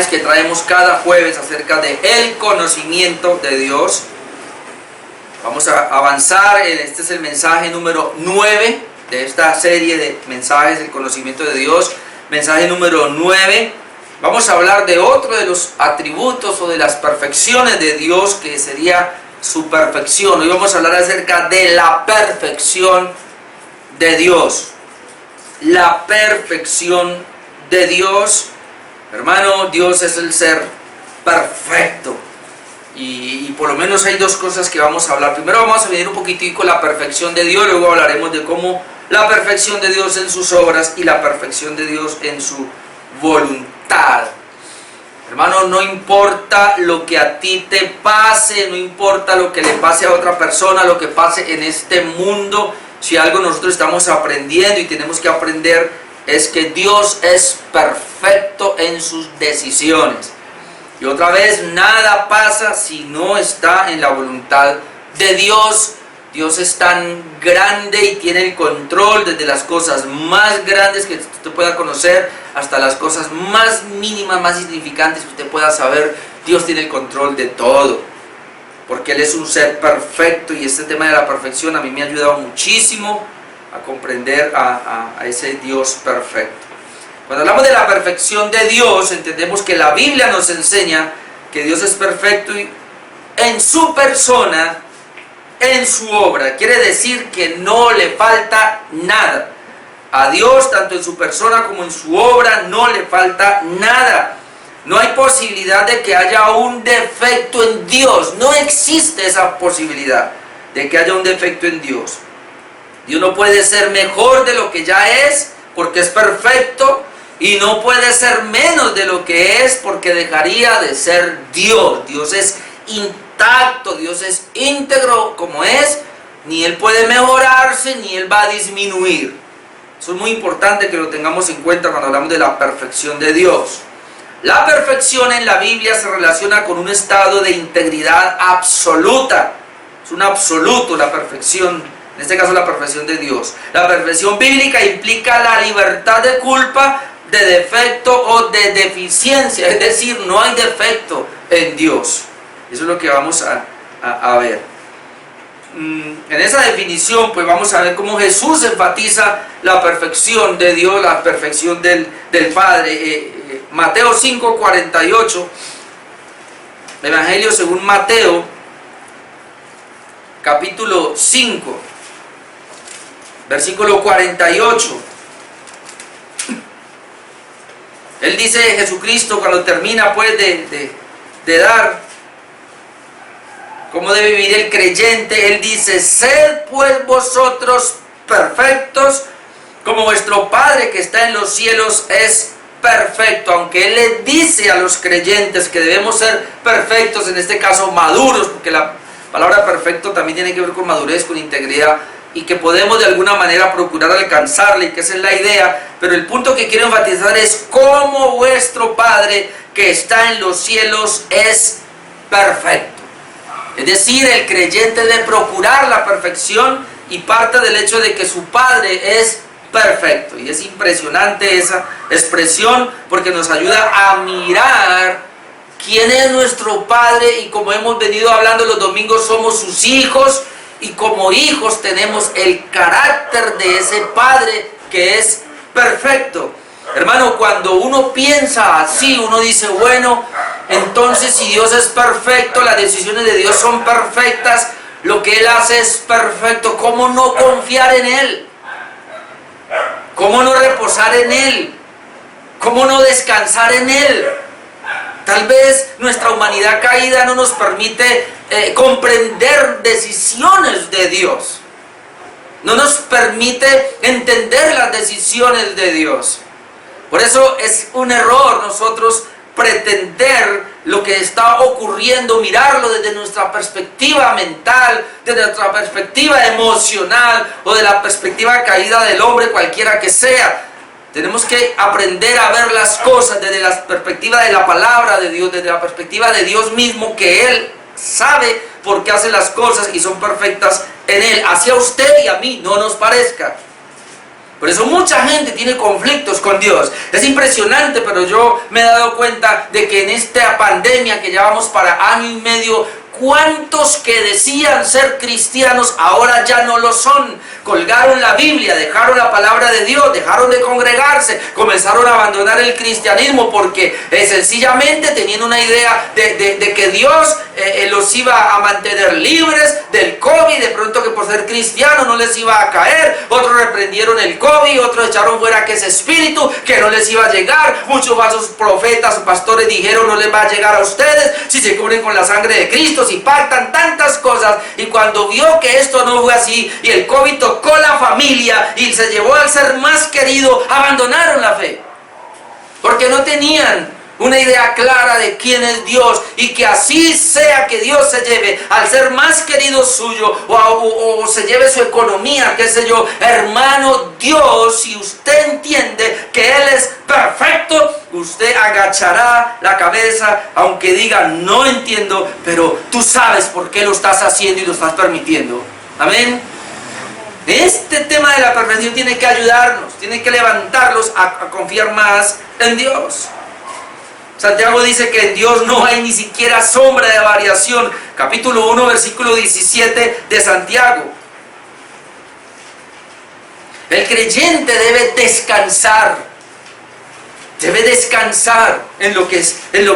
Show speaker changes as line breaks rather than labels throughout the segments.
enseñanzas que traemos cada jueves acerca de el conocimiento de Dios. Vamos a avanzar, este es el mensaje número 9 de esta serie de mensajes del conocimiento de Dios. Mensaje número 9. Vamos a hablar de otro de los atributos o de las perfecciones de Dios, que sería su perfección. Hoy vamos a hablar acerca de la perfección de Dios. La perfección de Dios. Hermano, Dios es el ser perfecto. Y por lo menos hay dos cosas que vamos a hablar. Primero vamos a venir un poquitico la perfección de Dios, luego hablaremos de cómo la perfección de Dios en sus obras y la perfección de Dios en su voluntad. Hermano, no importa lo que a ti te pase, no importa lo que le pase a otra persona, lo que pase en este mundo, si algo nosotros estamos aprendiendo y tenemos que aprender es que Dios es perfecto en sus decisiones. Y otra vez, nada pasa si no está en la voluntad de Dios. Dios es tan grande y tiene el control desde las cosas más grandes que usted pueda conocer hasta las cosas más mínimas, más insignificantes que usted pueda saber. Dios tiene el control de todo, porque Él es un ser perfecto, y este tema de la perfección a mí me ha ayudado muchísimo a comprender a ese Dios perfecto. Cuando hablamos de la perfección de Dios, entendemos que la Biblia nos enseña que Dios es perfecto en su persona, en su obra. Quiere decir que no le falta nada. A Dios, tanto en su persona como en su obra, no le falta nada. No hay posibilidad de que haya un defecto en Dios. No existe esa posibilidad de que haya un defecto en Dios. Dios no puede ser mejor de lo que ya es, porque es perfecto, y no puede ser menos de lo que es, porque dejaría de ser Dios. Dios es intacto, Dios es íntegro como es, ni Él puede mejorarse, ni Él va a disminuir. Eso es muy importante que lo tengamos en cuenta cuando hablamos de la perfección de Dios. La perfección en la Biblia se relaciona con un estado de integridad absoluta. Es un absoluto la perfección, en este caso la perfección de Dios. La perfección bíblica implica la libertad de culpa, de defecto o de deficiencia, es decir, no hay defecto en Dios. Eso es lo que vamos a ver. En esa definición, pues vamos a ver cómo Jesús enfatiza la perfección de Dios, la perfección del Padre. Mateo 5:48, Evangelio según Mateo, capítulo 5, versículo 48. Él dice, Jesucristo, cuando termina pues de dar cómo debe vivir el creyente, Él dice, sed pues vosotros perfectos, como vuestro Padre que está en los cielos es perfecto. Aunque Él les dice a los creyentes que debemos ser perfectos, en este caso maduros, porque la palabra perfecto también tiene que ver con madurez, con integridad, y que podemos de alguna manera procurar alcanzarla, y que esa es la idea. Pero el punto que quiero enfatizar es cómo vuestro Padre que está en los cielos es perfecto. Es decir, el creyente debe procurar la perfección, y parte del hecho de que su Padre es perfecto. Y es impresionante esa expresión, porque nos ayuda a mirar quién es nuestro Padre, y como hemos venido hablando los domingos, somos sus hijos, y como hijos tenemos el carácter de ese Padre que es perfecto. Hermano, cuando uno piensa así, uno dice, bueno, entonces si Dios es perfecto, las decisiones de Dios son perfectas, lo que Él hace es perfecto, ¿cómo no confiar en Él? ¿Cómo no reposar en Él? ¿Cómo no descansar en Él? Tal vez nuestra humanidad caída no nos permite comprender decisiones de Dios. No nos permite entender las decisiones de Dios. Por eso es un error nosotros pretender lo que está ocurriendo, mirarlo desde nuestra perspectiva mental, desde nuestra perspectiva emocional o de la perspectiva caída del hombre, cualquiera que sea. Tenemos que aprender a ver las cosas desde la perspectiva de la palabra de Dios, desde la perspectiva de Dios mismo, que Él sabe por qué hace las cosas y son perfectas en Él. Así a usted y a mí no nos parezca. Por eso mucha gente tiene conflictos con Dios. Es impresionante, pero yo me he dado cuenta de que en esta pandemia que llevamos para año y medio, ¿cuántos que decían ser cristianos ahora ya no lo son? Colgaron la Biblia, dejaron la palabra de Dios, dejaron de congregarse, comenzaron a abandonar el cristianismo porque sencillamente tenían una idea de que Dios los iba a mantener libres del COVID, de pronto que por ser cristianos no les iba a caer. Otros reprendieron el COVID, otros echaron fuera que ese espíritu que no les iba a llegar. Muchos falsos profetas o pastores dijeron: no les va a llegar a ustedes si se cubren con la sangre de Cristo, si pactan tantas cosas. Y cuando vio que esto no fue así y el COVID tocó la familia y se llevó al ser más querido, abandonaron la fe porque no tenían una idea clara de quién es Dios. Y que así sea que Dios se lleve al ser más querido suyo o se lleve su economía, qué sé yo, hermano, Dios, si usted entiende que Él es perfecto, usted agachará la cabeza aunque diga: no entiendo, pero tú sabes por qué lo estás haciendo y lo estás permitiendo. Amén. Este tema de la perfección tiene que ayudarnos, tiene que levantarlos a confiar más en Dios. Santiago dice que en Dios no hay ni siquiera sombra de variación. Capítulo 1, versículo 17 de Santiago. El creyente debe descansar en lo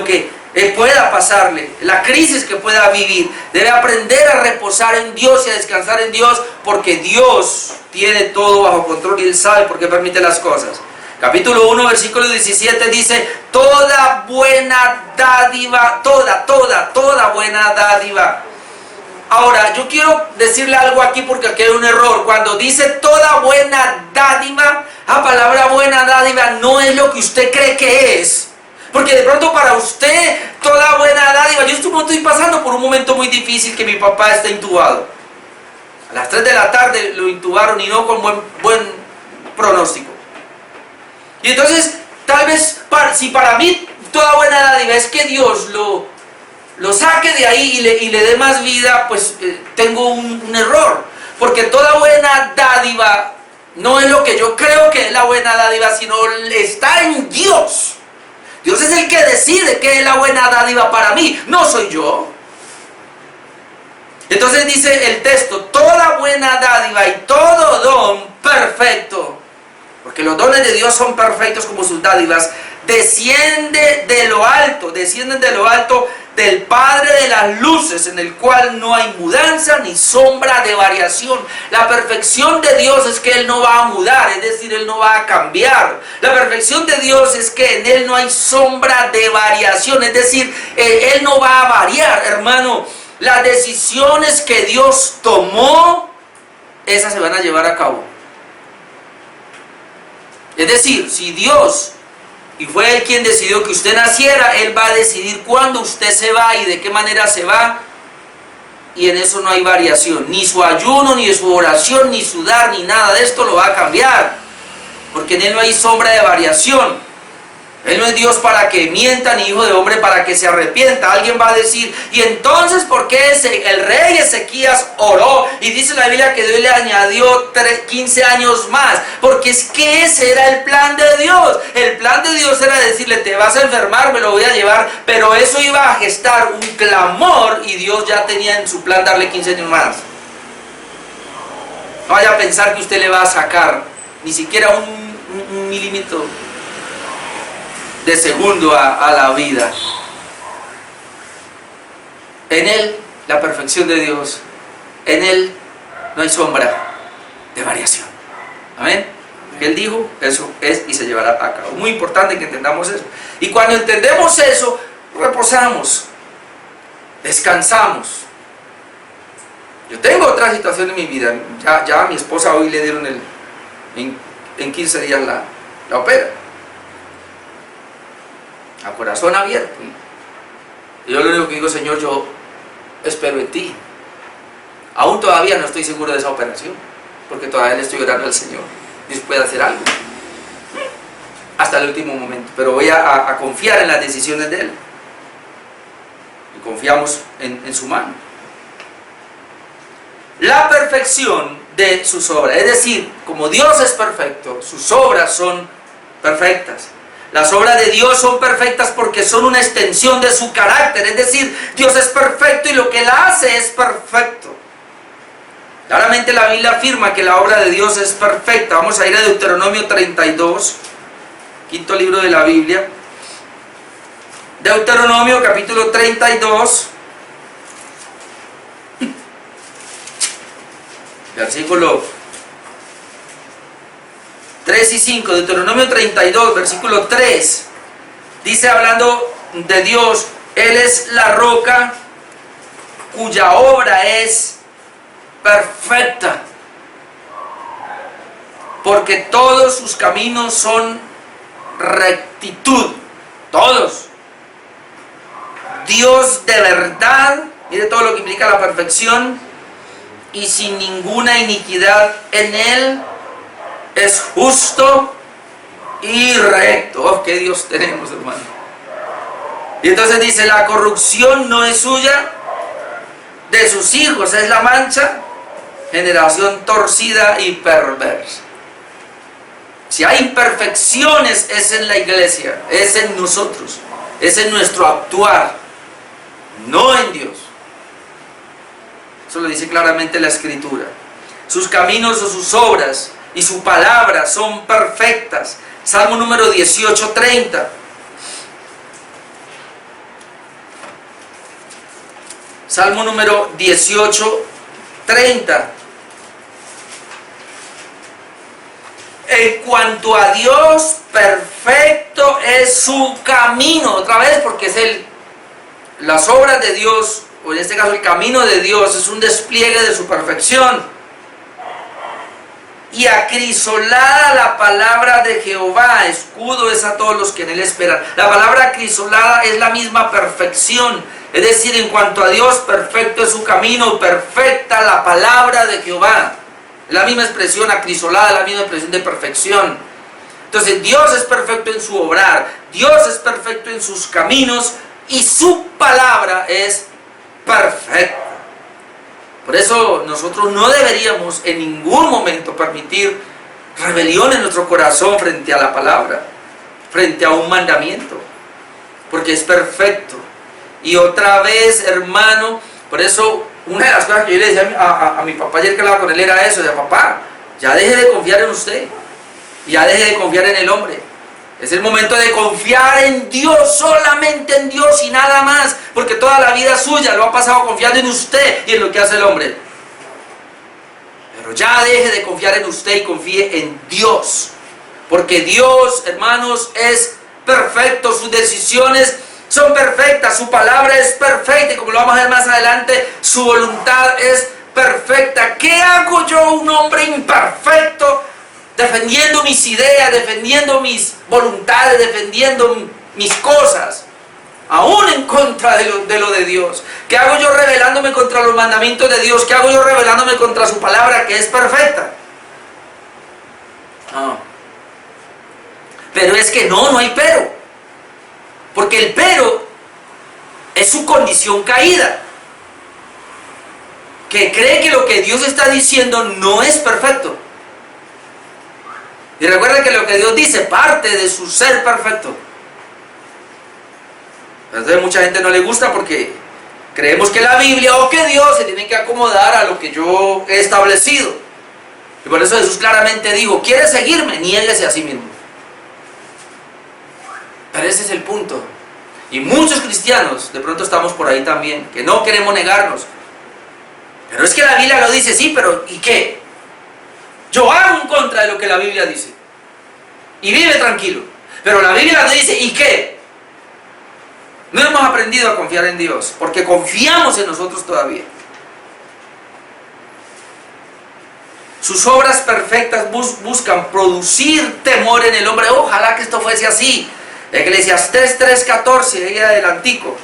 que pueda pasarle, la crisis que pueda vivir. Debe aprender a reposar en Dios y a descansar en Dios, porque Dios tiene todo bajo control y Él sabe por qué permite las cosas. Capítulo 1, versículo 17 dice: toda buena dádiva, toda buena dádiva. Ahora, yo quiero decirle algo aquí porque aquí hay un error. Cuando dice toda buena dádiva, la palabra buena dádiva no es lo que usted cree que es. Porque de pronto para usted, toda buena dádiva... Yo estoy pasando por un momento muy difícil, que mi papá está intubado. A las 3 de la tarde lo intubaron y no con buen pronóstico. Y entonces, tal vez, si para mí toda buena dádiva es que Dios lo saque de ahí y le dé más vida, pues tengo un error. Porque toda buena dádiva no es lo que yo creo que es la buena dádiva, sino está en Dios. Dios es el que decide qué es la buena dádiva para mí, no soy yo. Entonces dice el texto: toda buena dádiva y todo don perfecto, porque los dones de Dios son perfectos como sus dádivas, descienden de lo alto del Padre de las luces, en el cual no hay mudanza ni sombra de variación. La perfección de Dios es que Él no va a mudar, es decir, Él no va a cambiar. La perfección de Dios es que en Él no hay sombra de variación, es decir, Él no va a variar, hermano. Las decisiones que Dios tomó, esas se van a llevar a cabo. Es decir, si Dios, y fue Él quien decidió que usted naciera, Él va a decidir cuándo usted se va y de qué manera se va. Y en eso no hay variación. Ni su ayuno, ni su oración, ni sudar, ni nada de esto lo va a cambiar. Porque en Él no hay sombra de variación. Él no es Dios para que mienta, ni hijo de hombre para que se arrepienta. Alguien va a decir: ¿y entonces por qué el rey Ezequías oró? Y dice la Biblia que Dios le añadió 15 años más. Porque es que ese era el plan de Dios. El plan de Dios era decirle: te vas a enfermar, me lo voy a llevar. Pero eso iba a gestar un clamor, y Dios ya tenía en su plan darle 15 años más. No vaya a pensar que usted le va a sacar ni siquiera un milímetro de segundo a la vida. En Él, la perfección de Dios, en Él no hay sombra de variación. Amén. Que Él dijo, eso es y se llevará a cabo. Muy importante que entendamos eso. Y cuando entendemos eso, reposamos, descansamos. Yo tengo otra situación en mi vida. Ya a mi esposa hoy le dieron en 15 días la opera, a corazón abierto. Y yo lo único que digo: Señor, yo espero en ti. Aún todavía no estoy seguro de esa operación, porque todavía le estoy orando al Señor. Dios puede hacer algo hasta el último momento, pero voy a confiar en las decisiones de Él. Y confiamos en su mano. La perfección de sus obras. Es decir, como Dios es perfecto, sus obras son perfectas. Las obras de Dios son perfectas porque son una extensión de su carácter. Es decir, Dios es perfecto y lo que Él hace es perfecto. Claramente la Biblia afirma que la obra de Dios es perfecta. Vamos a ir a Deuteronomio 32, quinto libro de la Biblia. Deuteronomio capítulo 32, versículo 3 y 5. Deuteronomio 32, versículo 3. Dice, hablando de Dios: Él es la roca cuya obra es perfecta, porque todos sus caminos son rectitud. Todos. Dios de verdad, mire todo lo que implica la perfección, y sin ninguna iniquidad en Él, es justo y recto. Oh, qué Dios tenemos, hermano. Y entonces dice: la corrupción no es suya, de sus hijos es la mancha, generación torcida y perversa. Si hay imperfecciones, es en la iglesia, es en nosotros, es en nuestro actuar, no en Dios. Eso lo dice claramente la Escritura. Sus caminos o sus obras y su palabra son perfectas. Salmo número 18:30. Salmo número 18:30. En cuanto a Dios, perfecto es su camino. Otra vez, porque es las obras de Dios, o en este caso el camino de Dios, es un despliegue de su perfección. Y acrisolada la palabra de Jehová, escudo es a todos los que en Él esperan. La palabra acrisolada es la misma perfección. Es decir, en cuanto a Dios, perfecto es su camino, perfecta la palabra de Jehová. La misma expresión, acrisolada, la misma expresión de perfección. Entonces, Dios es perfecto en su obrar, Dios es perfecto en sus caminos, y su palabra es perfecta. Por eso nosotros no deberíamos en ningún momento permitir rebelión en nuestro corazón frente a la palabra, frente a un mandamiento, porque es perfecto. Y otra vez, hermano, por eso una de las cosas que yo le decía a mi papá ayer que hablaba con él era eso: de papá, ya deje de confiar en usted, ya deje de confiar en el hombre. Es el momento de confiar en Dios, solamente en Dios y nada más, porque toda la vida suya lo ha pasado confiando en usted y en lo que hace el hombre. Pero ya deje de confiar en usted y confíe en Dios, porque Dios, hermanos, es perfecto, sus decisiones son perfectas, su palabra es perfecta, y como lo vamos a ver más adelante, su voluntad es perfecta. ¿Qué hago yo, un hombre imperfecto, defendiendo mis ideas, defendiendo mis voluntades, defendiendo mis cosas, aún en contra de lo de Dios? ¿Qué hago yo rebelándome contra los mandamientos de Dios? ¿Qué hago yo rebelándome contra su palabra, que es perfecta? No. Pero es que no hay pero. Porque el pero es su condición caída, que cree que lo que Dios está diciendo no es perfecto. Y recuerda que lo que Dios dice parte de su ser perfecto. Entonces mucha gente no le gusta porque creemos que la Biblia o que Dios se tiene que acomodar a lo que yo he establecido. Y por eso Jesús claramente dijo: ¿quieres seguirme? Niéguese a sí mismo. Pero ese es el punto. Y muchos cristianos de pronto estamos por ahí también, que no queremos negarnos. Pero es que la Biblia lo dice, sí, pero ¿y qué? Yo hago en contra de lo que la Biblia dice y vive tranquilo. Pero la Biblia lo dice, ¿y qué? No hemos aprendido a confiar en Dios, porque confiamos en nosotros todavía. Sus obras perfectas buscan producir temor en el hombre. Ojalá que esto fuese así. Eclesiastés 3:14, ahí adelantico.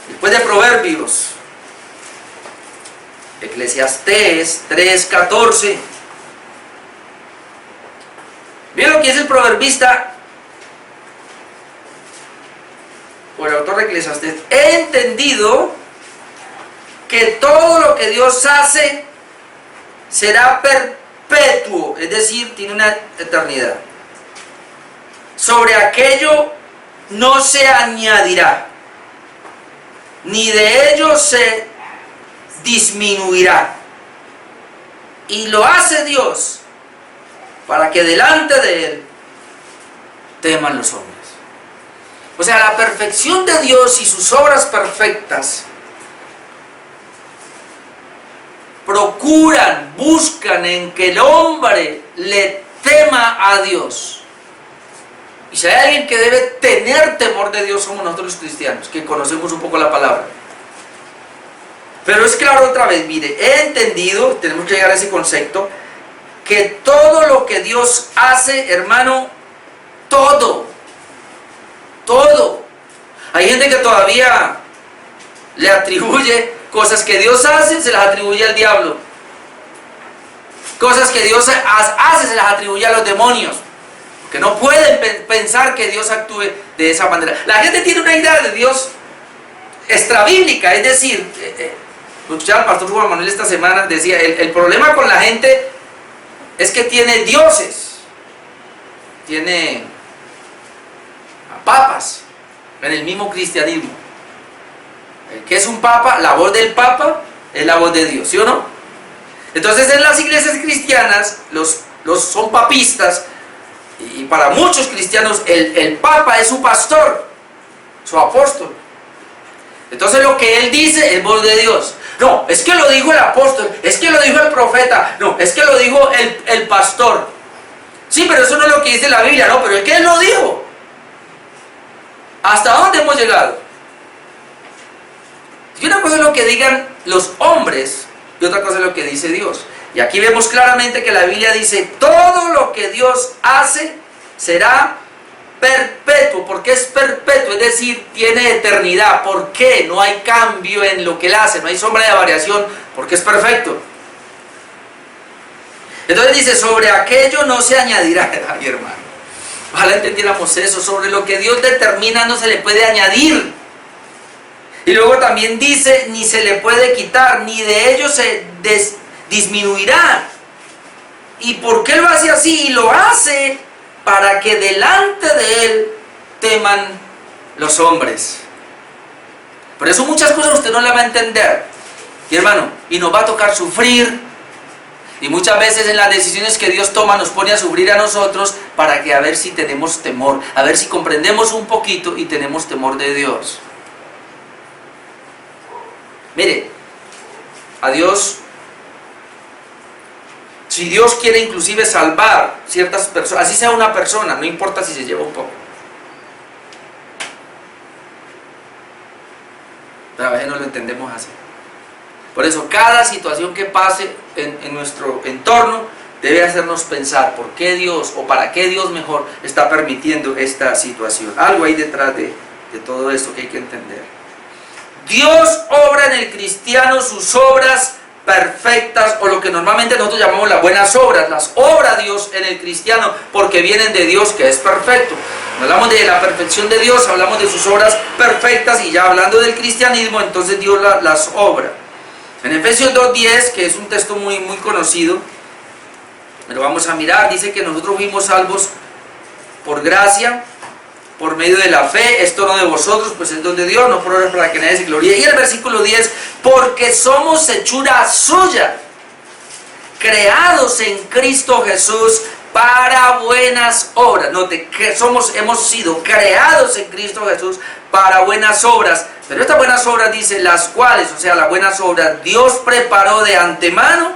Después de Proverbios. Eclesiastés 3:14. Miren lo que dice el proverbista, o el autor de Eclesiastés: he entendido que todo lo que Dios hace será perpetuo, es decir, tiene una eternidad. Sobre aquello no se añadirá, ni de ello se disminuirá. Y lo hace Dios para que delante de Él teman los hombres. O sea, la perfección de Dios y sus obras perfectas procuran, buscan en que el hombre le tema a Dios. Y si hay alguien que debe tener temor de Dios, somos nosotros los cristianos, que conocemos un poco la palabra. Pero es claro otra vez, mire, he entendido, tenemos que llegar a ese concepto, que todo lo que Dios hace, hermano, todo. Hay gente que todavía le atribuye cosas que Dios hace, se las atribuye al diablo. Cosas que Dios hace, se las atribuye a los demonios. Que no pueden pensar que Dios actúe de esa manera. La gente tiene una idea de Dios extrabíblica, es decir, escuchaba al pastor Juan Manuel esta semana, decía, el problema con la gente es que tiene dioses, tiene papas en el mismo cristianismo. ¿Qué es un papa? La voz del papa es la voz de Dios, ¿sí o no? Entonces en las iglesias cristianas, los son papistas, y para muchos cristianos el papa es su pastor, su apóstol. Entonces lo que él dice es voz de Dios. No, es que lo dijo el apóstol, es que lo dijo el profeta, no, es que lo dijo el pastor. Sí, pero eso no es lo que dice la Biblia, no, pero es que él lo dijo. ¿Hasta dónde hemos llegado? Y una cosa es lo que digan los hombres y otra cosa es lo que dice Dios. Y aquí vemos claramente que la Biblia dice, todo lo que Dios hace será perpetuo. ¿Por qué es perpetuo? Es decir, tiene eternidad. ¿Por qué? No hay cambio en lo que Él hace, no hay sombra de variación, porque es perfecto. Entonces dice, sobre aquello no se añadirá. Ay, hermano, ojalá entendiéramos eso. Sobre lo que Dios determina no se le puede añadir. Y luego también dice, ni se le puede quitar, ni de ello se disminuirá. ¿Y por qué lo hace así? Y lo hace para que delante de Él teman los hombres. Por eso muchas cosas usted no las va a entender. Y hermano, y nos va a tocar sufrir. Y muchas veces en las decisiones que Dios toma nos pone a sufrir a nosotros para que a ver si tenemos temor, a ver si comprendemos un poquito y tenemos temor de Dios. Mire, a Dios, si Dios quiere inclusive salvar ciertas personas, así sea una persona, no importa si se lleva un poco. Pero a veces no lo entendemos así. Por eso cada situación que pase en nuestro entorno debe hacernos pensar por qué Dios, o para qué Dios mejor, está permitiendo esta situación. Algo hay detrás de todo esto que hay que entender. Dios obra en el cristiano sus obras perfectas, o lo que normalmente nosotros llamamos las buenas obras. Las obra Dios en el cristiano porque vienen de Dios, que es perfecto. Cuando hablamos de la perfección de Dios, hablamos de sus obras perfectas, y ya hablando del cristianismo, entonces Dios las obra. En Efesios 2:10, que es un texto muy conocido, lo vamos a mirar, dice que nosotros fuimos salvos por gracia, por medio de la fe, esto no de vosotros, pues es don de Dios, no por obras para que nadie se gloríe. Y el versículo 10, porque somos hechura suya, creados en Cristo Jesús para buenas obras. Note que hemos sido creados en Cristo Jesús para buenas obras. Pero estas buenas obras dice, las cuales, o sea, las buenas obras, Dios preparó de antemano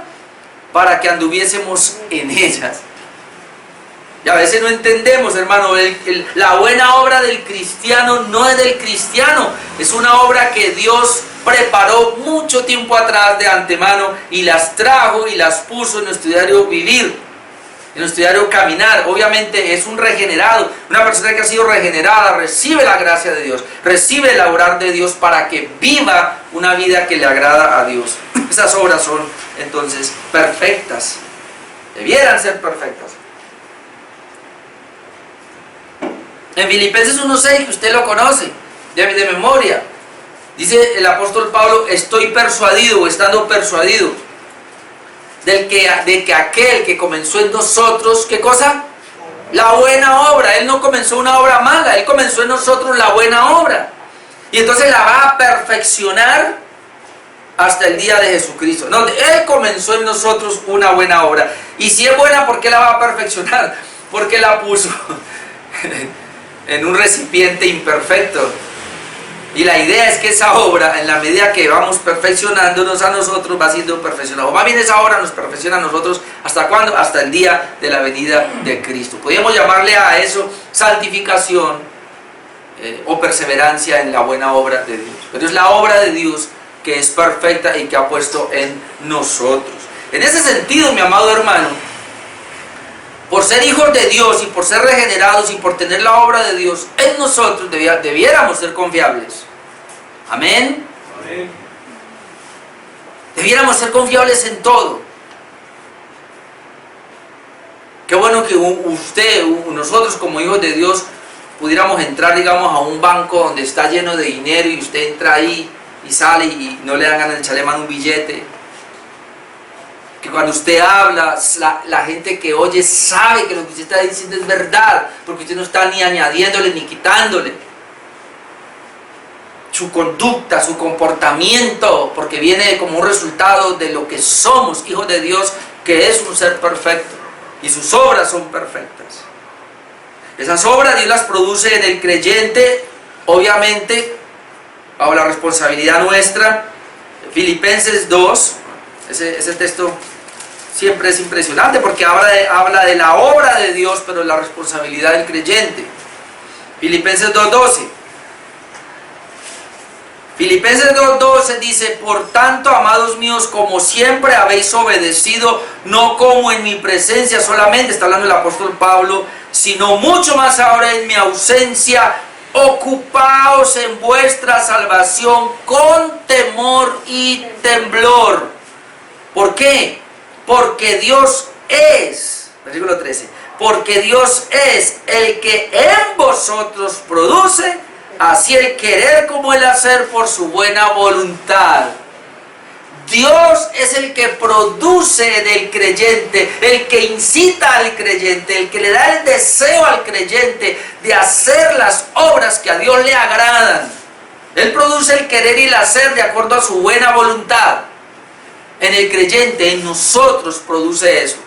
para que anduviésemos en ellas. Y a veces no entendemos, hermano, la buena obra del cristiano no es del cristiano, es una obra que Dios preparó mucho tiempo atrás de antemano y las trajo y las puso en nuestro diario vivir, en nuestro diario caminar. Obviamente es un regenerado, una persona que ha sido regenerada recibe la gracia de Dios, recibe el obrar de Dios para que viva una vida que le agrada a Dios. Esas obras son entonces perfectas, debieran ser perfectas. En Filipenses 1:6, que usted lo conoce de memoria, Dice el apóstol Pablo, estoy persuadido o estando persuadido de que aquel que comenzó en nosotros, ¿qué cosa? La buena obra. Él no comenzó una obra mala, Él comenzó en nosotros la buena obra. Y entonces la va a perfeccionar hasta el día de Jesucristo. No, Él comenzó en nosotros una buena obra. Y si es buena, ¿por qué la va a perfeccionar? Porque la puso en un recipiente imperfecto. Y la idea es que esa obra, en la medida que vamos perfeccionándonos a nosotros, va siendo perfeccionada. O más bien esa obra nos perfecciona a nosotros, ¿hasta cuándo? Hasta el día de la venida de Cristo. Podríamos llamarle a eso santificación o perseverancia en la buena obra de Dios. Pero es la obra de Dios que es perfecta y que ha puesto en nosotros. En ese sentido, mi amado hermano, por ser hijos de Dios y por ser regenerados y por tener la obra de Dios en nosotros, debiéramos ser confiables. Amén.
Amén.
Debiéramos ser confiables en todo. Qué bueno que nosotros como hijos de Dios pudiéramos entrar, digamos, a un banco donde está lleno de dinero y usted entra ahí y sale y no le dan ganas de echarle mano un billete. Que cuando usted habla, la gente que oye sabe que lo que usted está diciendo es verdad, porque usted no está ni añadiéndole ni quitándole. Su conducta, su comportamiento, porque viene como un resultado de lo que somos, hijos de Dios, que es un ser perfecto, y sus obras son perfectas. Esas obras Dios las produce en el creyente, obviamente, bajo la responsabilidad nuestra. Filipenses 2, ese texto siempre es impresionante porque habla de la obra de Dios, pero la responsabilidad del creyente. Filipenses 2:12. Filipenses 2:12 dice: por tanto, amados míos, como siempre habéis obedecido, no como en mi presencia solamente, está hablando el apóstol Pablo, sino mucho más ahora en mi ausencia, ocupaos en vuestra salvación con temor y temblor. ¿Por qué? Porque Dios es, versículo 13, porque Dios es el que en vosotros produce, así el querer como el hacer por su buena voluntad. Dios es el que produce en el creyente, el que incita al creyente, el que le da el deseo al creyente de hacer las obras que a Dios le agradan. Él produce el querer y el hacer de acuerdo a su buena voluntad. En el creyente, en nosotros produce eso.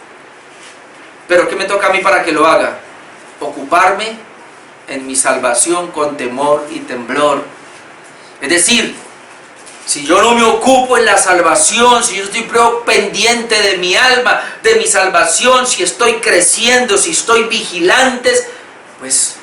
Pero ¿qué me toca a mí para que lo haga? Ocuparme en mi salvación con temor y temblor. Es decir, si yo no me ocupo en la salvación, si yo estoy pendiente de mi alma, de mi salvación, si estoy creciendo, si estoy vigilante, pues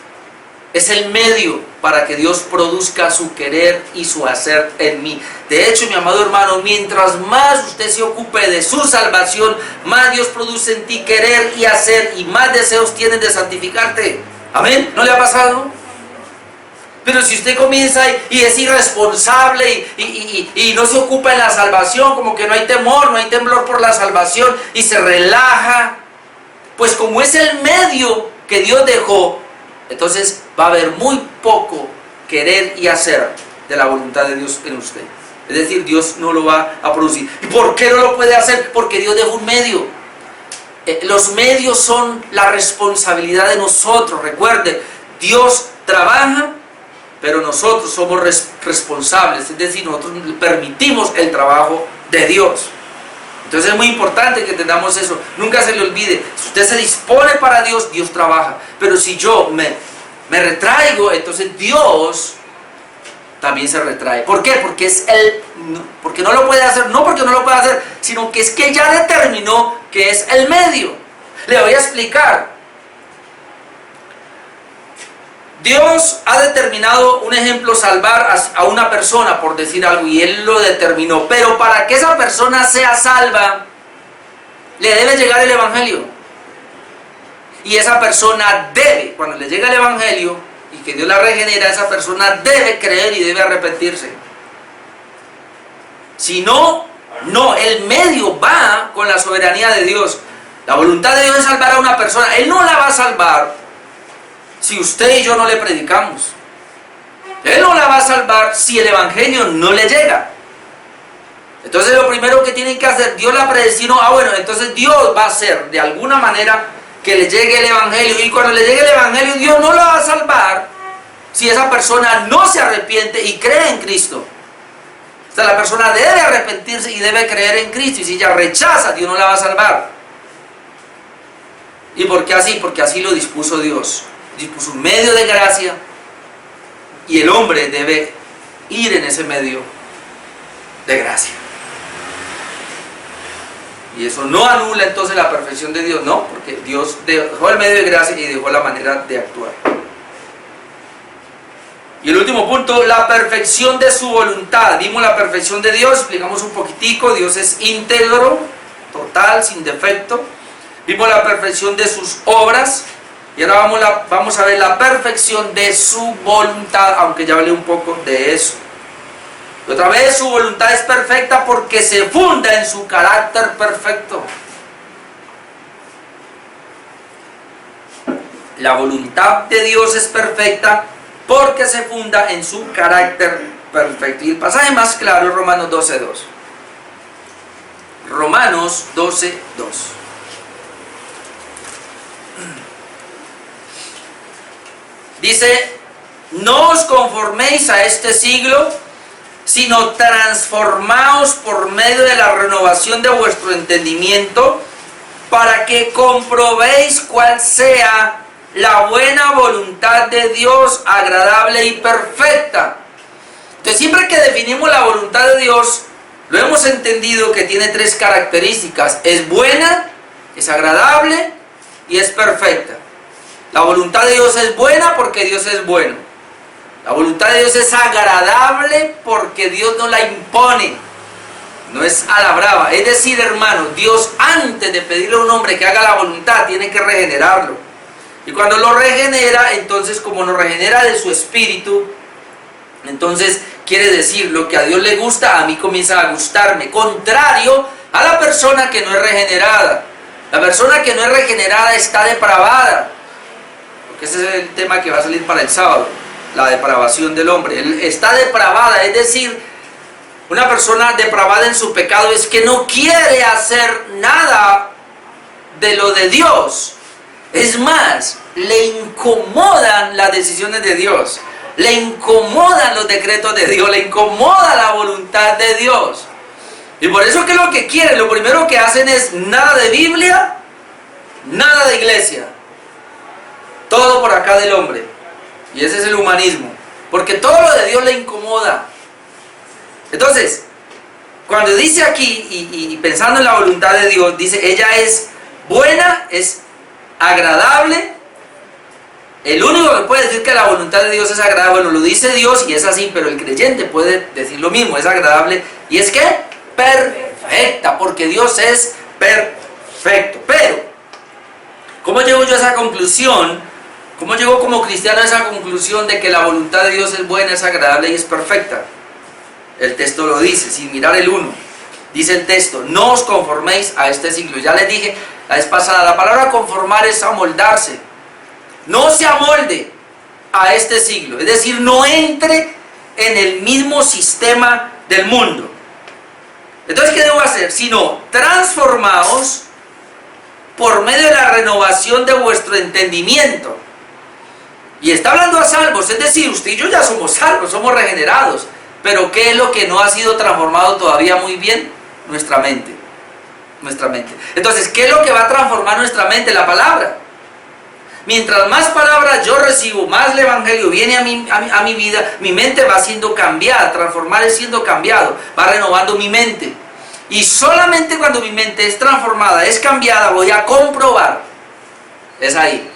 es el medio para que Dios produzca su querer y su hacer en mí. De hecho, mi amado hermano, mientras más usted se ocupe de su salvación, más Dios produce en ti querer y hacer, y más deseos tienes de santificarte. ¿Amén? ¿No le ha pasado? Pero si usted comienza y es irresponsable y no se ocupa en la salvación, como que no hay temor, no hay temblor por la salvación, y se relaja, pues como es el medio que Dios dejó, entonces va a haber muy poco querer y hacer de la voluntad de Dios en usted. Es decir, Dios no lo va a producir. ¿Y por qué no lo puede hacer? Porque Dios dejó un medio. Los medios son la responsabilidad de nosotros. Recuerde, Dios trabaja, pero nosotros somos responsables. Es decir, nosotros permitimos el trabajo de Dios. Entonces es muy importante que entendamos eso. Nunca se le olvide, si usted se dispone para Dios, Dios trabaja. Pero si yo me retraigo, entonces Dios también se retrae. ¿Por qué? Porque porque no lo puede hacer, no porque no lo pueda hacer, sino que es que ya determinó que es el medio. Le voy a explicar. Dios ha determinado, un ejemplo, salvar a una persona, por decir algo, y Él lo determinó. Pero para que esa persona sea salva, le debe llegar el Evangelio. Y esa persona debe, cuando le llega el Evangelio, y que Dios la regenera, esa persona debe creer y debe arrepentirse. Si no, el medio va con la soberanía de Dios. La voluntad de Dios es salvar a una persona. Él no la va a salvar si usted y yo no le predicamos. Él no la va a salvar si el evangelio no le llega. Entonces lo primero que tienen que hacer, Dios la predestinó, bueno, entonces Dios va a hacer de alguna manera que le llegue el evangelio, y cuando le llegue el evangelio Dios no la va a salvar si esa persona no se arrepiente y cree en Cristo. O sea, la persona debe arrepentirse y debe creer en Cristo, y si ella rechaza, Dios no la va a salvar. ¿Y por qué así? Porque así lo dispuso Dios. Dispuso un medio de gracia, y el hombre debe ir en ese medio de gracia. Y eso no anula entonces la perfección de Dios, no, porque Dios dejó el medio de gracia y dejó la manera de actuar. Y el último punto, la perfección de su voluntad. Vimos la perfección de Dios, explicamos un poquitico. Dios es íntegro, total, sin defecto. Vimos la perfección de sus obras, y ahora vamos a ver la perfección de su voluntad, aunque ya hablé un poco de eso. Y otra vez, su voluntad es perfecta porque se funda en su carácter perfecto. La voluntad de Dios es perfecta porque se funda en su carácter perfecto. Y el pasaje más claro es Romanos 12:2. Romanos 12:2. Dice: no os conforméis a este siglo, sino transformaos por medio de la renovación de vuestro entendimiento, para que comprobéis cuál sea la buena voluntad de Dios, agradable y perfecta. Entonces, siempre que definimos la voluntad de Dios, lo hemos entendido que tiene tres características: es buena, es agradable y es perfecta. La voluntad de Dios es buena porque Dios es bueno. La voluntad de Dios es agradable porque Dios no la impone, no es a la brava. Es decir, hermano, Dios, antes de pedirle a un hombre que haga la voluntad, tiene que regenerarlo. Y cuando lo regenera, entonces, como lo regenera de su espíritu, entonces quiere decir, lo que a Dios le gusta, a mí comienza a gustarme. Contrario a la persona que no es regenerada. La persona que no es regenerada está depravada. Porque ese es el tema que va a salir para el sábado. La depravación del hombre. Él está depravada, es decir, una persona depravada en su pecado es que no quiere hacer nada de lo de Dios. Es más, le incomodan las decisiones de Dios, le incomodan los decretos de Dios, le incomoda la voluntad de Dios. Y por eso, ¿qué es lo que quieren? Lo primero que hacen es nada de Biblia, nada de iglesia. Todo por acá del hombre. Y ese es el humanismo, porque todo lo de Dios le incomoda. Entonces, cuando dice aquí, y pensando en la voluntad de Dios, dice, ella es buena, es agradable. El único que puede decir que la voluntad de Dios es agradable, bueno, lo dice Dios y es así, pero el creyente puede decir lo mismo, es agradable, y es que perfecta, porque Dios es perfecto. Pero, ¿cómo llego yo a esa conclusión? ¿Cómo llegó como cristiano a esa conclusión de que la voluntad de Dios es buena, es agradable y es perfecta? El texto lo dice, sin mirar el 1. Dice el texto, no os conforméis a este siglo. Ya les dije la vez pasada, la palabra conformar es amoldarse. No se amolde a este siglo. Es decir, no entre en el mismo sistema del mundo. Entonces, ¿qué debo hacer? Sino transformaos por medio de la renovación de vuestro entendimiento. Y está hablando a salvos, es decir, usted y yo ya somos salvos, somos regenerados. Pero ¿qué es lo que no ha sido transformado todavía muy bien? Nuestra mente. Nuestra mente. Entonces, ¿qué es lo que va a transformar nuestra mente? La palabra. Mientras más palabras yo recibo, más el evangelio viene a mi vida, mi mente va siendo cambiada. Transformar es siendo cambiado, va renovando mi mente. Y solamente cuando mi mente es transformada, es cambiada, voy a comprobar. Es ahí.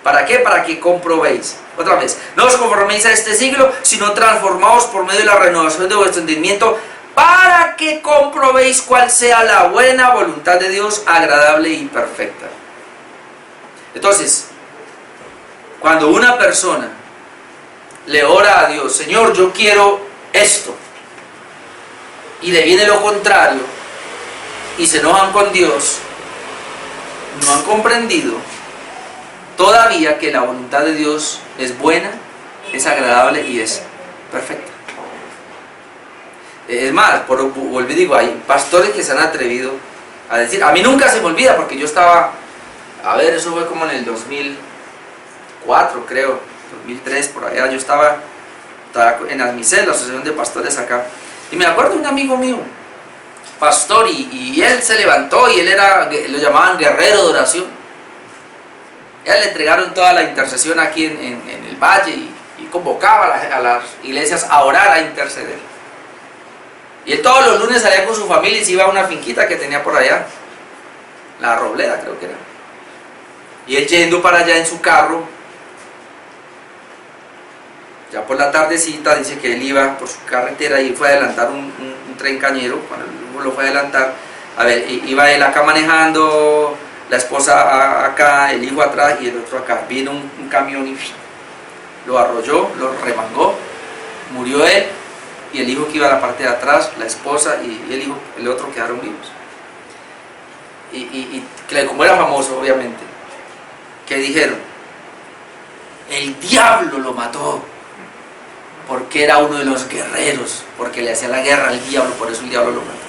¿Para qué? Para que comprobéis. Otra vez, no os conforméis a este siglo, sino transformaos por medio de la renovación de vuestro entendimiento, para que comprobéis cuál sea la buena voluntad de Dios, agradable y perfecta. Entonces, cuando una persona le ora a Dios, Señor, yo quiero esto, y le viene lo contrario, y se enojan con Dios, no han comprendido todavía que la voluntad de Dios es buena, es agradable y es perfecta. Es más, vuelvo y digo, hay pastores que se han atrevido a decir, a mí nunca se me olvida porque yo estaba, a ver, eso fue como en el 2004 creo, 2003 por allá, yo estaba en Admicel, la asociación de pastores acá, y me acuerdo de un amigo mío, pastor, y él se levantó y él lo llamaban guerrero de oración. A él le entregaron toda la intercesión aquí en el valle y convocaba a las iglesias a orar, a interceder. Y él todos los lunes salía con su familia y se iba a una finquita que tenía por allá, La Robleda creo que era. Y él yendo para allá en su carro, ya por la tardecita, dice que él iba por su carretera y fue a adelantar un tren cañero. Cuando lo fue a adelantar, a ver, iba él acá manejando, la esposa acá, el hijo atrás y el otro acá. Vino un camión y lo arrolló, lo remangó, murió él y el hijo que iba a la parte de atrás, la esposa y el otro quedaron vivos. Y como era famoso, obviamente, que dijeron, el diablo lo mató, porque era uno de los guerreros, porque le hacía la guerra al diablo, por eso el diablo lo mató.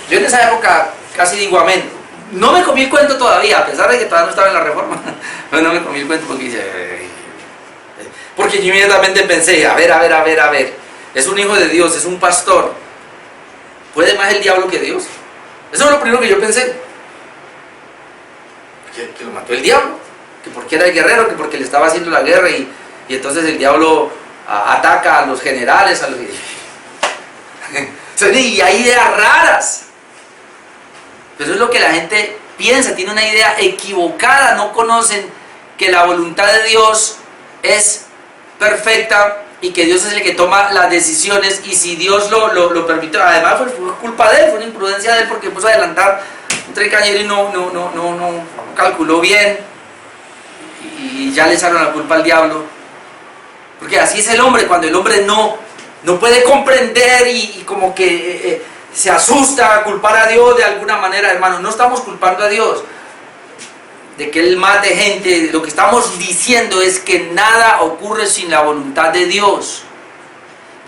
Yo en esa época casi digo amén. No me comí el cuento todavía, a pesar de que todavía no estaba en la reforma, pero no me comí el cuento porque yo inmediatamente pensé, a ver, es un hijo de Dios, es un pastor, ¿puede más el diablo que Dios? Eso es lo primero que yo pensé, que lo mató el diablo, que porque era el guerrero, que porque le estaba haciendo la guerra y entonces el diablo ataca a los generales, y hay ideas raras. Pero es lo que la gente piensa, tiene una idea equivocada, no conocen que la voluntad de Dios es perfecta y que Dios es el que toma las decisiones, y si Dios lo permitió, además fue culpa de él, fue una imprudencia de él porque puso a adelantar un tren cañero y no calculó bien y ya le echaron la culpa al diablo, porque así es el hombre, cuando el hombre no puede comprender y como que se asusta a culpar a Dios de alguna manera. Hermanos, no estamos culpando a Dios de que Él mate gente. Lo que estamos diciendo es que nada ocurre sin la voluntad de Dios.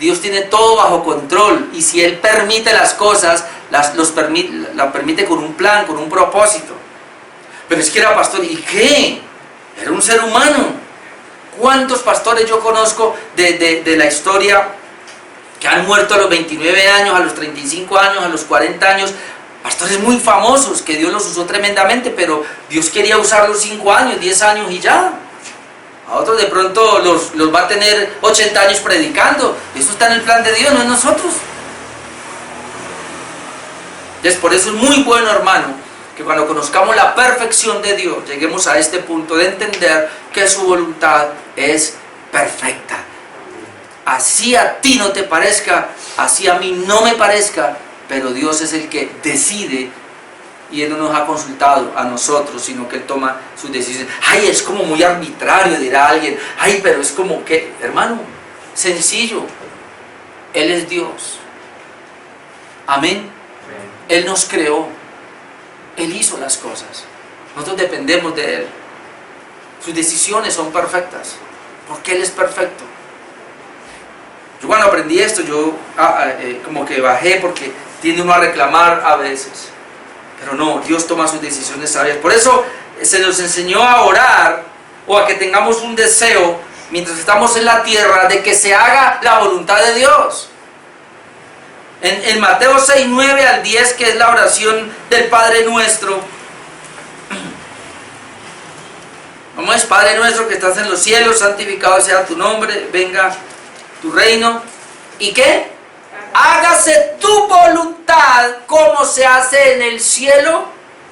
Dios tiene todo bajo control, y si Él permite las cosas, las permite con un plan, con un propósito. Pero es que era pastor, ¿y qué? Era un ser humano. ¿Cuántos pastores yo conozco de la historia que han muerto a los 29 años, a los 35 años, a los 40 años? Pastores muy famosos, que Dios los usó tremendamente, pero Dios quería usarlos 5 años, 10 años y ya. A otros de pronto los va a tener 80 años predicando. Eso está en el plan de Dios, no en nosotros. Entonces, por eso es muy bueno, hermano, que cuando conozcamos la perfección de Dios, lleguemos a este punto de entender que su voluntad es perfecta. Así a ti no te parezca, así a mí no me parezca, pero Dios es el que decide, y Él no nos ha consultado a nosotros, sino que Él toma sus decisiones. Ay, es como muy arbitrario, dirá alguien. Ay, pero es como que, hermano, sencillo. Él es Dios. Amén. Él nos creó. Él hizo las cosas. Nosotros dependemos de Él. Sus decisiones son perfectas, porque Él es perfecto. Yo cuando aprendí esto, yo como que bajé, porque tiende uno a reclamar a veces. Pero no, Dios toma sus decisiones sabias. Por eso se nos enseñó a orar, o a que tengamos un deseo, mientras estamos en la tierra, de que se haga la voluntad de Dios. En Mateo 6, 9 al 10, que es la oración del Padre Nuestro. ¿Cómo es? Padre nuestro que estás en los cielos, santificado sea tu nombre, venga tu reino. ¿Y qué? Hágase tu voluntad, como se hace en el cielo,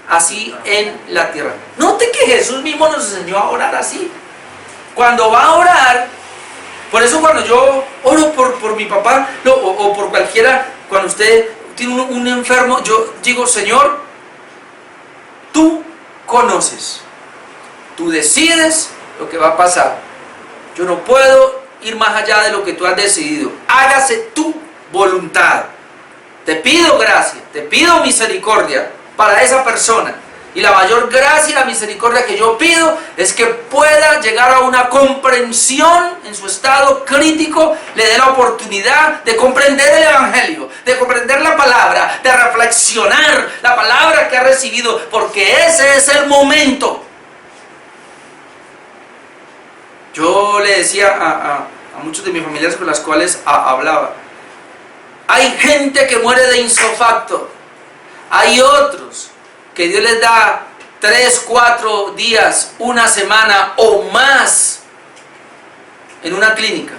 así en la tierra. Note que Jesús mismo nos enseñó a orar así. Cuando va a orar, por eso cuando yo oro por mi papá, o por cualquiera, cuando usted tiene un enfermo, yo digo, Señor, tú conoces, tú decides lo que va a pasar. Yo no puedo ir más allá de lo que tú has decidido. Hágase tu voluntad. Te pido gracia, te pido misericordia para esa persona. Y la mayor gracia y la misericordia que yo pido es que pueda llegar a una comprensión en su estado crítico, le dé la oportunidad de comprender el Evangelio, de comprender la palabra, de reflexionar la palabra que ha recibido, porque ese es el momento. Yo le decía a muchos de mis familiares con las cuales hablaba, hay gente que muere de insofacto, hay otros que Dios les da 3, 4 días, una semana o más en una clínica,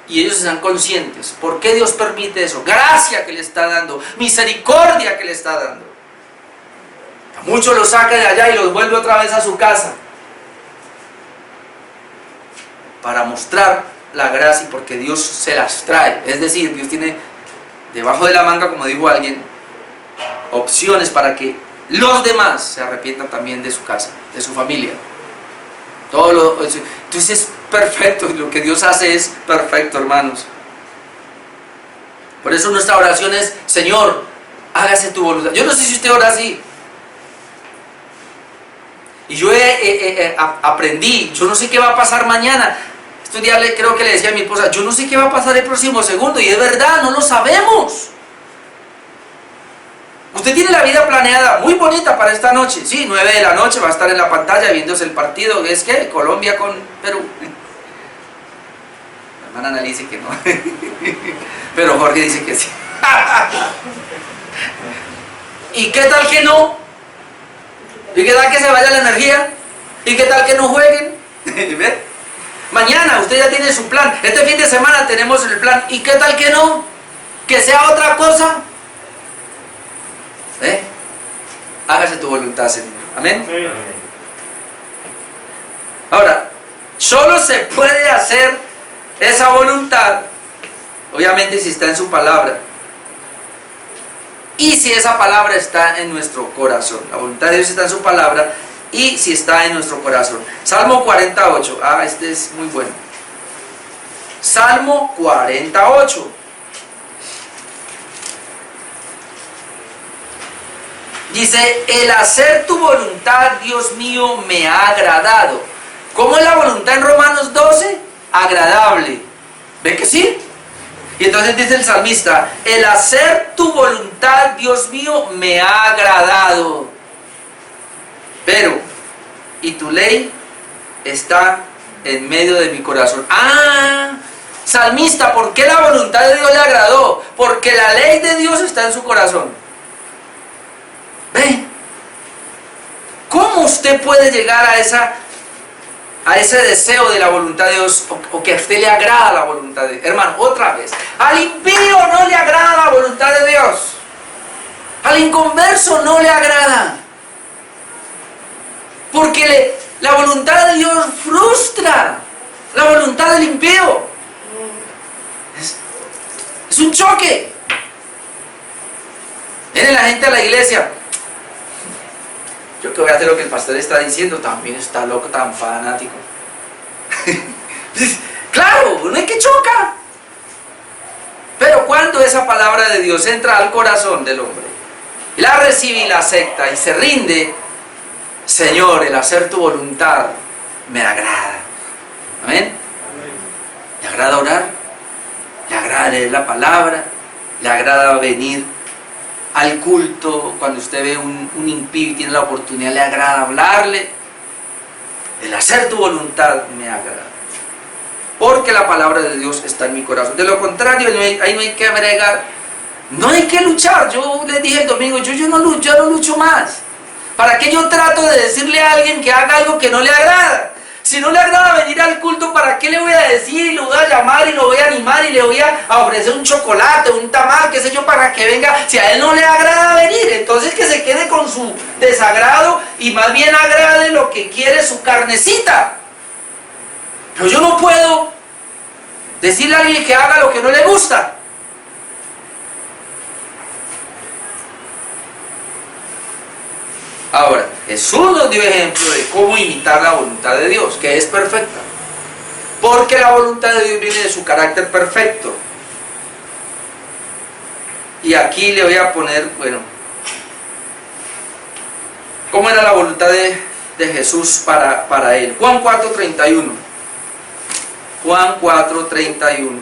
y ellos están conscientes. ¿Por qué Dios permite eso? Gracia que le está dando, misericordia que le está dando. A muchos los saca de allá y los vuelve otra vez a su casa para mostrar la gracia, porque Dios se las trae. Es decir, Dios tiene debajo de la manga, como dijo alguien, opciones para que los demás se arrepientan también de su casa, de su familia. Entonces es perfecto, lo que Dios hace es perfecto, hermanos. Por eso nuestra oración es: Señor, hágase tu voluntad. Yo no sé si usted ora así. Y yo aprendí, yo no sé qué va a pasar mañana. Estos días creo que le decía a mi esposa, yo no sé qué va a pasar el próximo segundo, y es verdad, no lo sabemos. Usted tiene la vida planeada muy bonita para esta noche. Sí, 9 de la noche va a estar en la pantalla viéndose el partido. ¿Es que Colombia con Perú? La hermana Ana dice que no. Pero Jorge dice que sí. ¿Y qué tal que no? ¿Y qué tal que se vaya la energía? ¿Y qué tal que no jueguen? ¿Ves? Mañana usted ya tiene su plan. Este fin de semana tenemos el plan. ¿Y qué tal que no? ¿Que sea otra cosa? Hágase tu voluntad, Señor. Amén. Ahora, solo se puede hacer esa voluntad, obviamente, si está en su palabra, y si esa palabra está en nuestro corazón. La voluntad de Dios está en su palabra y si está en nuestro corazón. Salmo 48. Este es muy bueno. Salmo 48. Dice: el hacer tu voluntad, Dios mío, me ha agradado. ¿Cómo es la voluntad en Romanos 12? Agradable. ¿Ven que sí? Y entonces dice el salmista: el hacer tu voluntad, Dios mío, me ha agradado. Pero, y tu ley está en medio de mi corazón. Salmista, ¿por qué la voluntad de Dios le agradó? Porque la ley de Dios está en su corazón. ¿Ve? ¿Cómo usted puede llegar a ese deseo de la voluntad de Dios, o que a usted le agrada la voluntad de Dios? Hermano, otra vez, al impío no le agrada la voluntad de Dios, al inconverso no le agrada, porque la voluntad de Dios frustra la voluntad del impío. Es un choque. Viene la gente a la iglesia: yo que voy a hacer lo que el pastor está diciendo, también está loco, tan fanático. Claro, no es que choca. Pero cuando esa palabra de Dios entra al corazón del hombre, y la recibe y la acepta y se rinde: Señor, el hacer tu voluntad me agrada. Amén. ¿Le agrada orar? ¿Le agrada leer la palabra? ¿Le agrada venir al culto cuando usted ve un impío y tiene la oportunidad? ¿Le agrada hablarle? El hacer tu voluntad me agrada, porque la palabra de Dios está en mi corazón. De lo contrario, ahí no hay que bregar, no hay que luchar. Yo les dije el domingo, yo no lucho más. ¿Para qué yo trato de decirle a alguien que haga algo que no le agrada? Si no le agrada venir al culto, ¿para qué le voy a decir? Y lo voy a llamar y lo voy a animar y le voy a ofrecer un chocolate, un tamal, qué sé yo, para que venga. Si a él no le agrada venir, entonces que se quede con su desagrado y más bien agrade lo que quiere su carnecita. Pero yo no puedo decirle a alguien que haga lo que no le gusta. Ahora, Jesús nos dio ejemplo de cómo imitar la voluntad de Dios, que es perfecta. Porque la voluntad de Dios viene de su carácter perfecto. Y aquí le voy a poner, ¿Cómo era la voluntad de Jesús para él? Juan 4:31. Juan 4:31.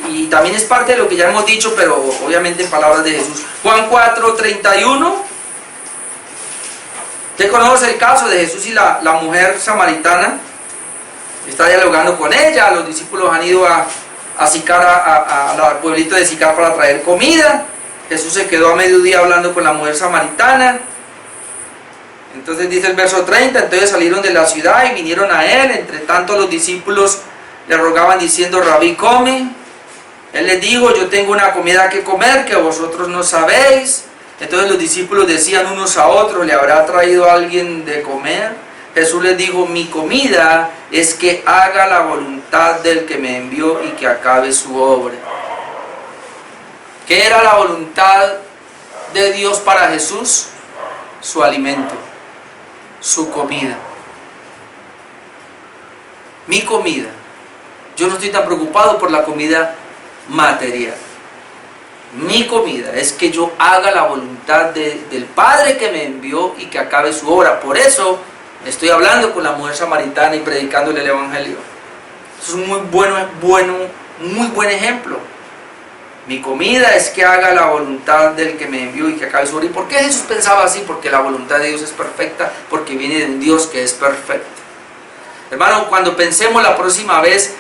Y también es parte de lo que ya hemos dicho, pero obviamente en palabras de Jesús. Juan 4:31. Usted conoce el caso de Jesús y la mujer samaritana. Está dialogando con ella. Los discípulos han ido a Sicar, al pueblito de Sicar para traer comida. Jesús se quedó a mediodía hablando con la mujer samaritana. Entonces dice el verso 30, entonces salieron de la ciudad y vinieron a él. Entre tanto los discípulos le rogaban diciendo, Rabí, come. Él les dijo, yo tengo una comida que comer que vosotros no sabéis. Entonces los discípulos decían unos a otros, ¿le habrá traído alguien de comer? Jesús les dijo, mi comida es que haga la voluntad del que me envió y que acabe su obra. ¿Qué era la voluntad de Dios para Jesús? Su alimento, su comida. Mi comida. Yo no estoy tan preocupado por la comida material. Mi comida es que yo haga la voluntad del Padre que me envió y que acabe su obra. Por eso estoy hablando con la mujer samaritana y predicándole el Evangelio. Eso es un muy buen ejemplo. Mi comida es que haga la voluntad del que me envió y que acabe su obra. ¿Y por qué Jesús pensaba así? Porque la voluntad de Dios es perfecta, porque viene de un Dios que es perfecto. Hermano, cuando pensemos la próxima vez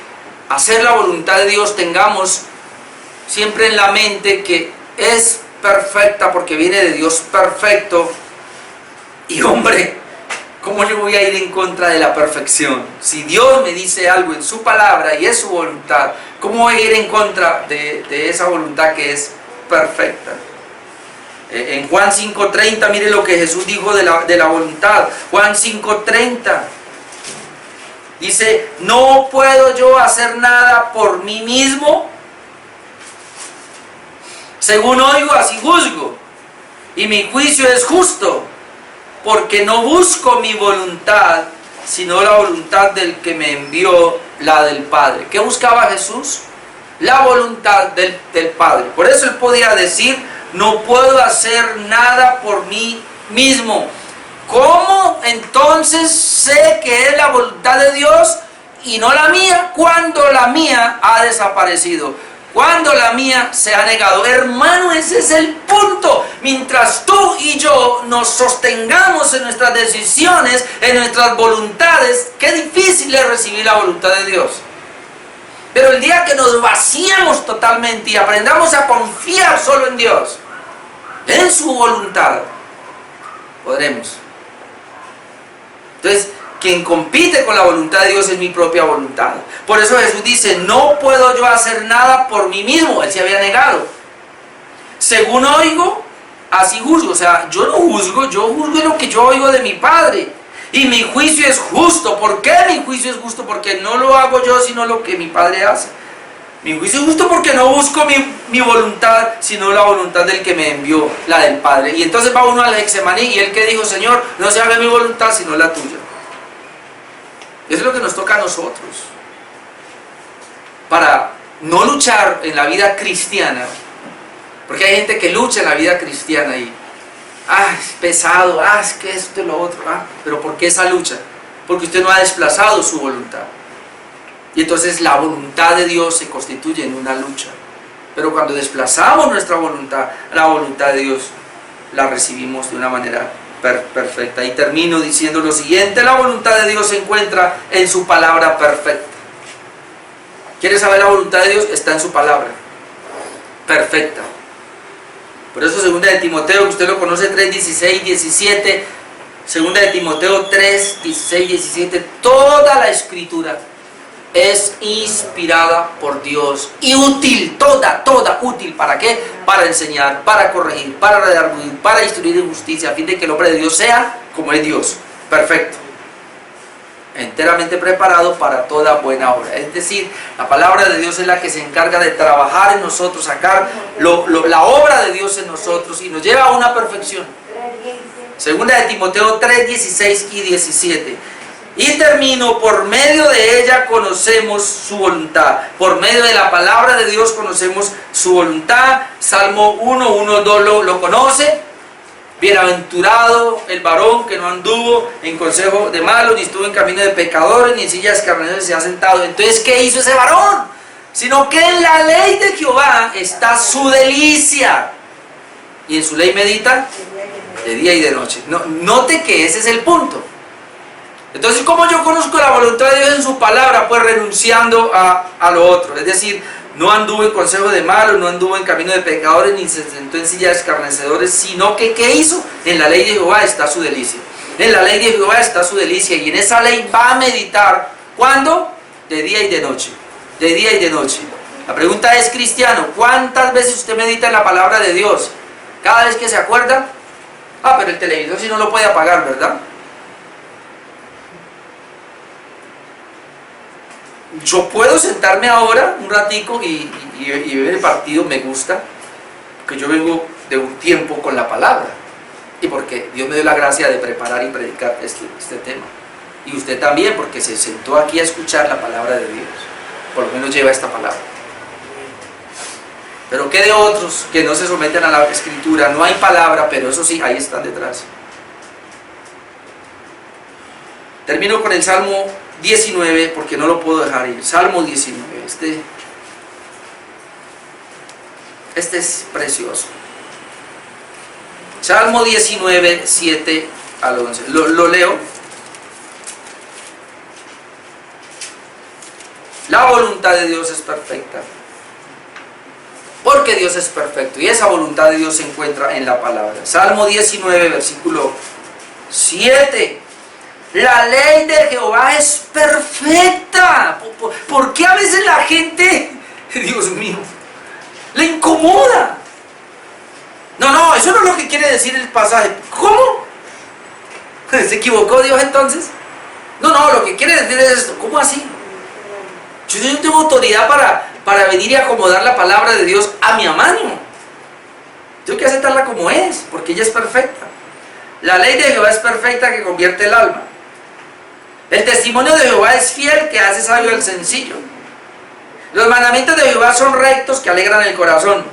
hacer la voluntad de Dios, tengamos siempre en la mente que es perfecta porque viene de Dios perfecto. Y hombre, ¿cómo yo voy a ir en contra de la perfección? Si Dios me dice algo en su palabra y es su voluntad, ¿cómo voy a ir en contra de esa voluntad que es perfecta? En Juan 5:30, mire lo que Jesús dijo de la voluntad. Juan 5:30 dice, no puedo yo hacer nada por mí mismo. Según oigo, así juzgo. Y mi juicio es justo, porque no busco mi voluntad, sino la voluntad del que me envió, la del Padre. ¿Qué buscaba Jesús? La voluntad del Padre. Por eso él podía decir, no puedo hacer nada por mí mismo. ¿Cómo entonces sé que es la voluntad de Dios y no la mía? Cuando la mía ha desaparecido, cuando la mía se ha negado. Hermano, ese es el punto. Mientras tú y yo nos sostengamos en nuestras decisiones, en nuestras voluntades, qué difícil es recibir la voluntad de Dios. Pero el día que nos vaciemos totalmente y aprendamos a confiar solo en Dios, en su voluntad, podremos. Entonces, quien compite con la voluntad de Dios es mi propia voluntad. Por eso Jesús dice, no puedo yo hacer nada por mí mismo. Él se había negado. Según oigo, así juzgo. O sea, yo no juzgo, yo juzgo lo que yo oigo de mi Padre. Y mi juicio es justo. ¿Por qué mi juicio es justo? Porque no lo hago yo, sino lo que mi Padre hace. Mi juicio es justo porque no busco mi voluntad, sino la voluntad del que me envió, la del Padre. Y entonces va uno al Getsemaní y él que dijo, Señor, no se haga mi voluntad, sino la tuya. Eso es lo que nos toca a nosotros. Para no luchar en la vida cristiana, porque hay gente que lucha en la vida cristiana y, es pesado, es que esto y lo otro, pero ¿por qué esa lucha? Porque usted no ha desplazado su voluntad. Y entonces la voluntad de Dios se constituye en una lucha. Pero cuando desplazamos nuestra voluntad, la voluntad de Dios la recibimos de una manera perfecta. Y termino diciendo lo siguiente, la voluntad de Dios se encuentra en su palabra perfecta. ¿Quieres saber la voluntad de Dios? Está en su palabra perfecta. Por eso 2 de Timoteo, que usted lo conoce, 3, 16, 17, 2 de Timoteo 3, 16, 17, toda la escritura es inspirada por Dios y útil, toda útil. ¿Para qué? Para enseñar, para corregir, para redarguir, para instruir en justicia, a fin de que el hombre de Dios sea como es Dios, perfecto, enteramente preparado para toda buena obra. Es decir, la palabra de Dios es la que se encarga de trabajar en nosotros, sacar la obra de Dios en nosotros y nos lleva a una perfección. 2 de Timoteo 3, 16 y 17. Y termino, por medio de ella conocemos su voluntad. Por medio de la palabra de Dios conocemos su voluntad. Salmo 1, 1, 2 lo conoce. Bienaventurado el varón que no anduvo en consejo de malos, ni estuvo en camino de pecadores, ni en silla de escarnecedores se ha sentado. Entonces, ¿qué hizo ese varón? Sino que en la ley de Jehová está su delicia, y en su ley medita de día y de noche. Note que ese es el punto. Entonces, ¿cómo yo conozco la voluntad de Dios en su palabra? Pues renunciando a lo otro. Es decir, no anduvo en consejo de malos, no anduvo en camino de pecadores, ni se sentó en silla de escarnecedores, sino que ¿qué hizo? En la ley de Jehová está su delicia. En la ley de Jehová está su delicia, y en esa ley va a meditar. ¿Cuándo? De día y de noche. De día y de noche. La pregunta es, cristiano, ¿cuántas veces usted medita en la palabra de Dios? ¿Cada vez que se acuerda? Ah, pero el televisor sí no lo puede apagar, ¿verdad? Yo puedo sentarme ahora un ratico y ver el partido, me gusta, porque yo vengo de un tiempo con la palabra, y porque Dios me dio la gracia de preparar y predicar este tema. Y usted también, porque se sentó aquí a escuchar la palabra de Dios, por lo menos lleva esta palabra. Pero ¿qué de otros que no se someten a la escritura? No hay palabra, pero eso sí, ahí están detrás. Termino con el Salmo 19, porque no lo puedo dejar ir. Salmo 19, este es precioso. Salmo 19, 7 al 11. Lo leo. La voluntad de Dios es perfecta, porque Dios es perfecto, y esa voluntad de Dios se encuentra en la palabra. Salmo 19, versículo 7. La ley de Jehová es perfecta. ¿Por qué a veces la gente, Dios mío, le incomoda? No, eso no es lo que quiere decir el pasaje. ¿Cómo? ¿Se equivocó Dios entonces? No, lo que quiere decir es esto. ¿Cómo así? Yo no tengo autoridad para venir y acomodar la palabra de Dios a mi mano. Tengo que aceptarla como es, porque ella es perfecta. La ley de Jehová es perfecta, que convierte el alma. El testimonio de Jehová es fiel, que hace sabio al sencillo. Los mandamientos de Jehová son rectos, que alegran el corazón.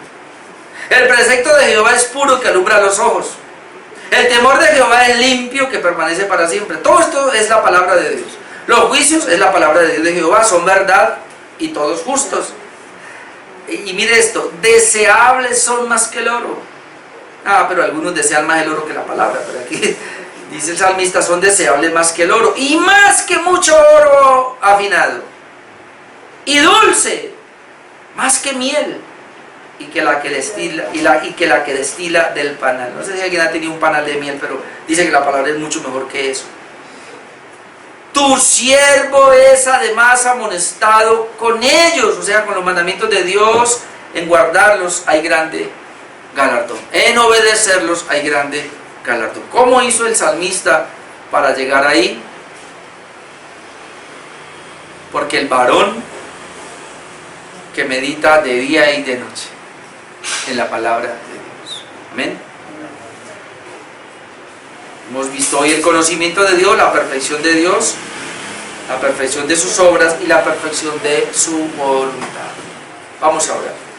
El precepto de Jehová es puro, que alumbra los ojos. El temor de Jehová es limpio, que permanece para siempre. Todo esto es la palabra de Dios. Los juicios es la palabra de Dios de Jehová, son verdad y todos justos. Y mire esto, deseables son más que el oro. Pero algunos desean más el oro que la palabra, pero aquí dice el salmista, son deseables más que el oro, y más que mucho oro afinado, y dulce, más que miel, y que la que destila del panal. No sé si alguien ha tenido un panal de miel, pero dice que la palabra es mucho mejor que eso. Tu siervo es además amonestado con ellos, o sea, con los mandamientos de Dios. En guardarlos hay grande galardón, en obedecerlos hay grande galardón. ¿Cómo hizo el salmista para llegar ahí? Porque el varón que medita de día y de noche en la palabra de Dios. Amén. Hemos visto hoy el conocimiento de Dios, la perfección de Dios, la perfección de sus obras y la perfección de su voluntad. Vamos a orar.